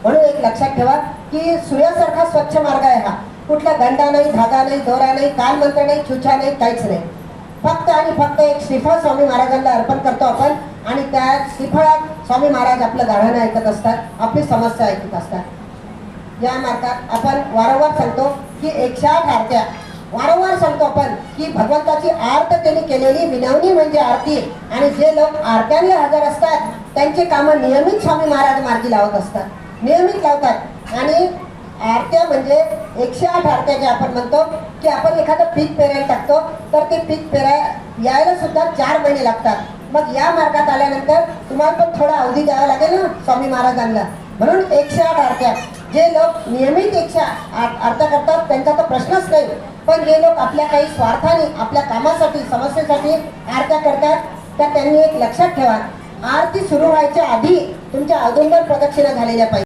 म्हणून एक लक्षात ठेवा की सूर्यासारखा स्वच्छ मार्ग आहे हा. कुठला गंडा नाही, धागा नाही, दोरा नाही, कालमंत्र नाही, छुछा नाही, काहीच नाही. फक्त आणि फक्त एक श्रीफळ स्वामी महाराजांना अर्पण करतो आपण आणि त्या श्रीफळात स्वामी महाराज आपलं गाणं ऐकत असतात, आपली समस्या ऐकत असतात. या मार्गात आपण वारंवार सांगतो की 108 आरत्या वारंवार सांगतो आपण की भगवंताची आरत त्यांनी केलेली विनवणी म्हणजे आरती. आणि जे लोक आरत्याने हजर असतात त्यांची कामं नियमित स्वामी महाराज मार्गी लावत असतात, नियमित लावतात. आणि आरत्या म्हणजे 108 आरत्या जे आपण म्हणतो की आपण एखादं पीक पेरायला टाकतो तर ते पीक यायला सुद्धा 4 महिने लागतात. मग या मार्गात आल्यानंतर तुम्हाला पण थोडा अवधी द्यावा लागेल ना स्वामी महाराजांना. म्हणून 108 आरत्या. जे लोक नियमित 108 आरत्या करतात त्यांचा तर प्रश्नच नाही. पण जे लोक आपल्या काही स्वार्थाने आपल्या कामासाठी समस्येसाठी आरत्या करतात तर त्यांनी एक लक्षात ठेवा, आरती सुरू व्हायच्या आधी तुमच्या औदुंबर प्रदक्षिणा झालेल्या पाहिजे.